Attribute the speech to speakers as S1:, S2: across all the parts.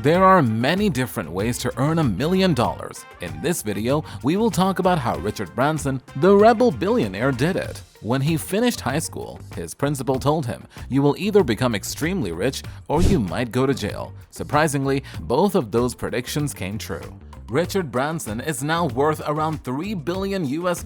S1: There are many different ways to earn $1 million. In this video, we will talk about how Richard Branson, the rebel billionaire, did it. When he finished high school, his principal told him, "You will either become extremely rich or you might go to jail." Surprisingly, both of those predictions came true. Richard Branson is now worth around $3 billion US.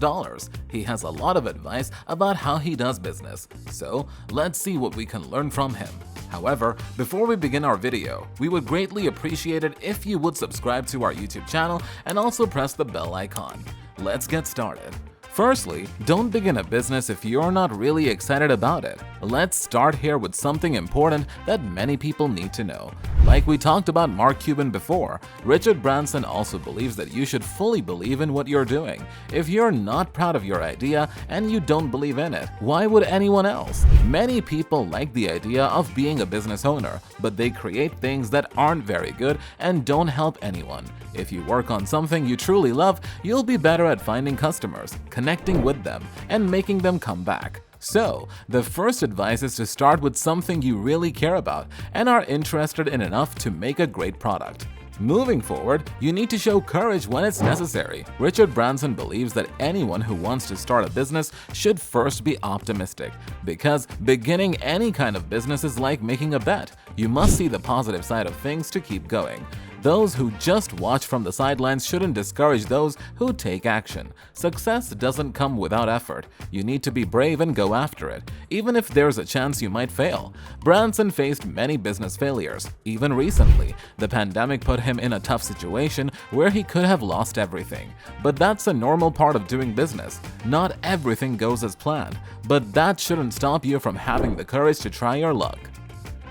S1: He has a lot of advice about how he does business, so let's see what we can learn from him. However, before we begin our video, we would greatly appreciate it if you would subscribe to our YouTube channel and also press the bell icon. Let's get started. Firstly, don't begin a business if you're not really excited about it. Let's start here with something important that many people need to know. Like we talked about Mark Cuban before, Richard Branson also believes that you should fully believe in what you're doing. If you're not proud of your idea and you don't believe in it, why would anyone else? Many people like the idea of being a business owner, but they create things that aren't very good and don't help anyone. If you work on something you truly love, you'll be better at finding customers, connecting with them, and making them come back. So, the first advice is to start with something you really care about and are interested in enough to make a great product. Moving forward, you need to show courage when it's necessary. Richard Branson believes that anyone who wants to start a business should first be optimistic, because beginning any kind of business is like making a bet. You must see the positive side of things to keep going. Those who just watch from the sidelines shouldn't discourage those who take action. Success doesn't come without effort. You need to be brave and go after it, even if there's a chance you might fail. Branson faced many business failures. Even recently, the pandemic put him in a tough situation where he could have lost everything. But that's a normal part of doing business. Not everything goes as planned, but that shouldn't stop you from having the courage to try your luck.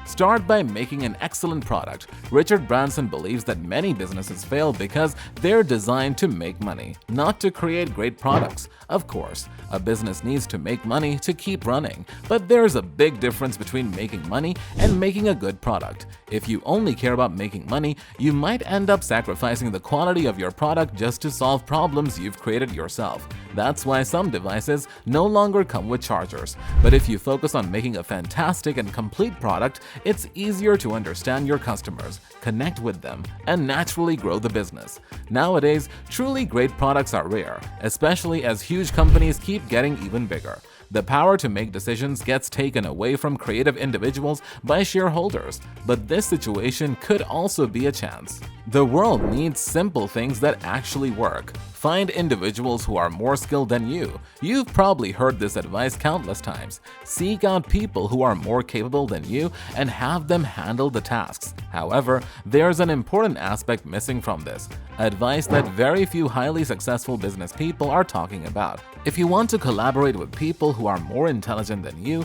S1: Start by making an excellent product. Richard Branson believes that many businesses fail because they're designed to make money, not to create great products. Of course, a business needs to make money to keep running, but there's a big difference between making money and making a good product. If you only care about making money, you might end up sacrificing the quality of your product just to solve problems you've created yourself. That's why some devices no longer come with chargers. But if you focus on making a fantastic and complete product, it's easier to understand your customers, connect with them, and naturally grow the business. Nowadays, truly great products are rare, especially as huge companies keep getting even bigger. The power to make decisions gets taken away from creative individuals by shareholders, but this situation could also be a chance. The world needs simple things that actually work. Find individuals who are more skilled than you. You've probably heard this advice countless times. Seek out people who are more capable than you and have them handle the tasks. However, there's an important aspect missing from this, advice that very few highly successful business people are talking about. If you want to collaborate with people who are more intelligent than you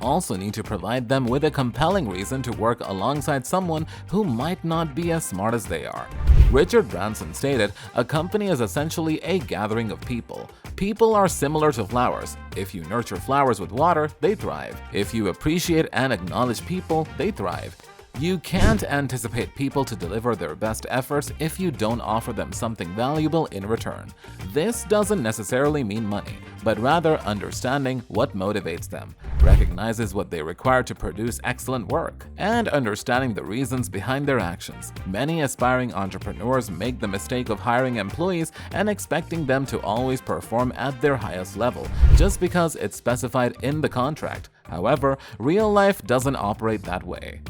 S1: also need to provide them with a compelling reason to work alongside someone who might not be as smart as they are. Richard Branson stated, "A company is essentially a gathering of people. People are similar to flowers. If you nurture flowers with water, they thrive. If you appreciate and acknowledge people, they thrive." You can't anticipate people to deliver their best efforts if you don't offer them something valuable in return. This doesn't necessarily mean money, but rather understanding what motivates them, recognizes what they require to produce excellent work, and understanding the reasons behind their actions. Many aspiring entrepreneurs make the mistake of hiring employees and expecting them to always perform at their highest level, just because it's specified in the contract. However, real life doesn't operate that way.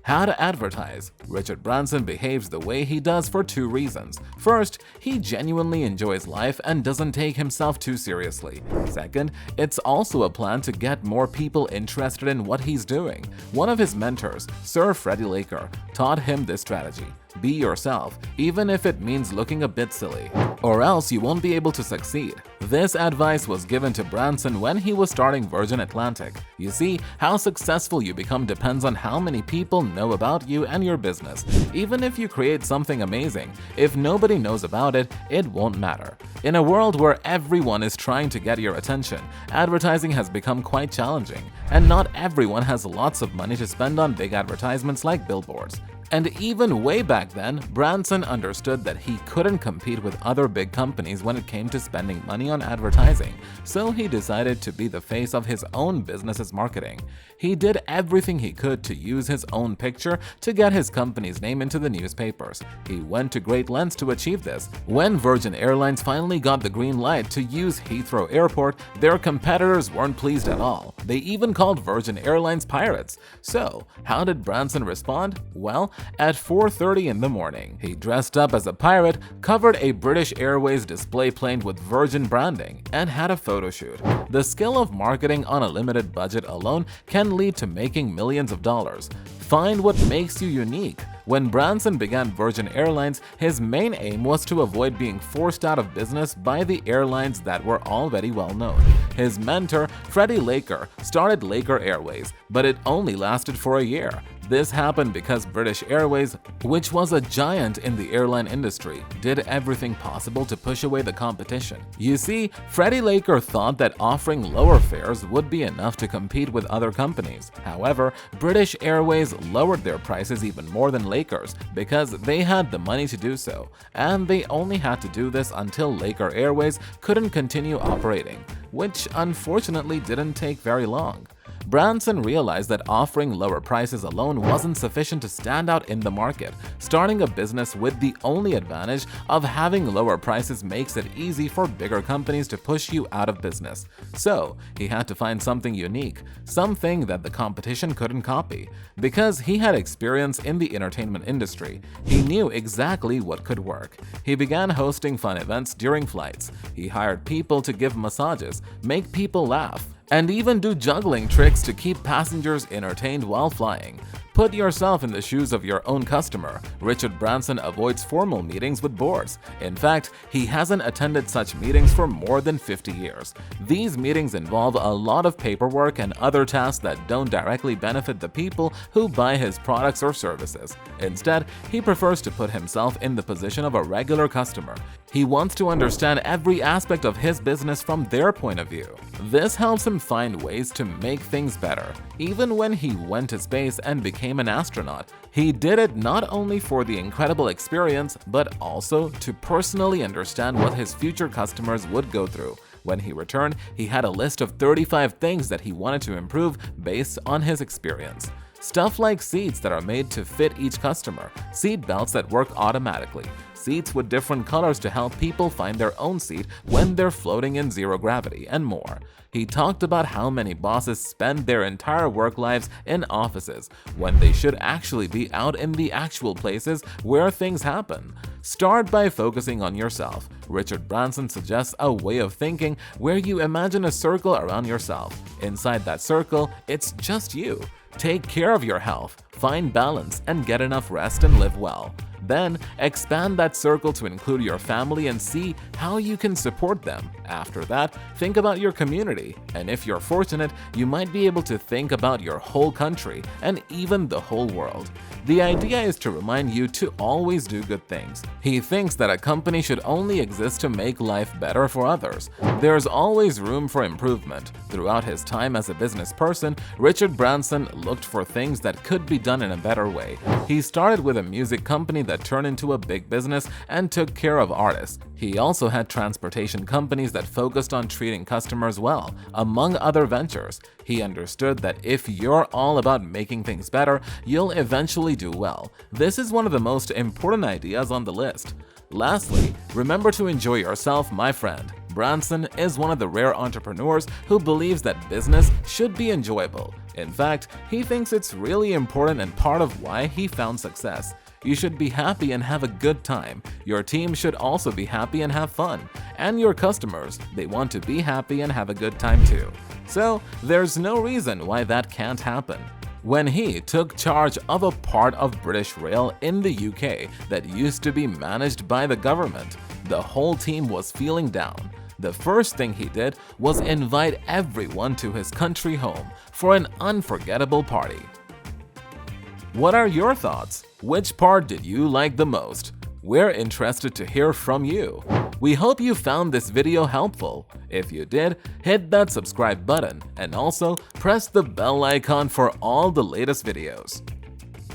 S1: How to advertise. Richard Branson behaves the way he does for two reasons. First, he genuinely enjoys life and doesn't take himself too seriously. Second, it's also a plan to get more people interested in what he's doing. One of his mentors, Sir Freddie Laker, taught him this strategy. Be yourself, even if it means looking a bit silly, or else you won't be able to succeed. This advice was given to Branson when he was starting Virgin Atlantic. You see, how successful you become depends on how many people know about you and your business. Even if you create something amazing, if nobody knows about it, it won't matter. In a world where everyone is trying to get your attention, advertising has become quite challenging, and not everyone has lots of money to spend on big advertisements like billboards. And even way back then, Branson understood that he couldn't compete with other big companies when it came to spending money on advertising, so he decided to be the face of his own business's marketing. he did everything he could to use his own picture to get his company's name into the newspapers. He went to great lengths to achieve this. When Virgin Airlines finally got the green light to use Heathrow Airport, their competitors weren't pleased at all. They even called Virgin Airlines pirates. So, how did Branson respond? Well, at 4:30 in the morning, he dressed up as a pirate, covered a British Airways display plane with Virgin branding, and had a photo shoot. The skill of marketing on a limited budget alone can lead to making millions of dollars. Find what makes you unique. When Branson began Virgin Airlines, his main aim was to avoid being forced out of business by the airlines that were already well known. His mentor, Freddie Laker, started Laker Airways, but it only lasted for a year. This happened because British Airways, which was a giant in the airline industry, did everything possible to push away the competition. You see, Freddie Laker thought that offering lower fares would be enough to compete with other companies. However, British Airways lowered their prices even more than Laker's because they had the money to do so, and they only had to do this until Laker Airways couldn't continue operating, which unfortunately didn't take very long. Branson realized that offering lower prices alone wasn't sufficient to stand out in the market. Starting a business with the only advantage of having lower prices makes it easy for bigger companies to push you out of business. So, he had to find something unique, something that the competition couldn't copy. Because he had experience in the entertainment industry, he knew exactly what could work. He began hosting fun events during flights. He hired people to give massages, make people laugh, and even do juggling tricks to keep passengers entertained while flying. Put yourself in the shoes of your own customer. Richard Branson avoids formal meetings with boards. In fact, he hasn't attended such meetings for more than 50 years. These meetings involve a lot of paperwork and other tasks that don't directly benefit the people who buy his products or services. Instead, he prefers to put himself in the position of a regular customer. He wants to understand every aspect of his business from their point of view. This helps him find ways to make things better. Even when he went to space and became an astronaut, he did it not only for the incredible experience, but also to personally understand what his future customers would go through. When he returned, he had a list of 35 things that he wanted to improve based on his experience. Stuff like seats that are made to fit each customer, seat belts that work automatically, seats with different colors to help people find their own seat when they're floating in zero gravity, and more. He talked about how many bosses spend their entire work lives in offices when they should actually be out in the actual places where things happen. Start by focusing on yourself. Richard Branson suggests a way of thinking where you imagine a circle around yourself. Inside that circle, it's just you. Take care of your health, find balance, and get enough rest and live well. Then, expand that circle to include your family and see how you can support them. After that, think about your community, and if you're fortunate, you might be able to think about your whole country and even the whole world. The idea is to remind you to always do good things. He thinks that a company should only exist to make life better for others. There's always room for improvement. Throughout his time as a business person, Richard Branson looked for things that could be done in a better way. He started with a music company that turned into a big business and took care of artists. He also had transportation companies that focused on treating customers well, among other ventures. He understood that if you're all about making things better, you'll eventually do well. This is one of the most important ideas on the list. Lastly, remember to enjoy yourself, my friend. Branson is one of the rare entrepreneurs who believes that business should be enjoyable. In fact, he thinks it's really important and part of why he found success. You should be happy and have a good time. Your team should also be happy and have fun. And your customers, they want to be happy and have a good time too. So, there's no reason why that can't happen. When he took charge of a part of British Rail in the UK that used to be managed by the government, the whole team was feeling down. The first thing he did was invite everyone to his country home for an unforgettable party. What are your thoughts? Which part did you like the most? We're interested to hear from you. We hope you found this video helpful. If you did, hit that subscribe button and also press the bell icon for all the latest videos.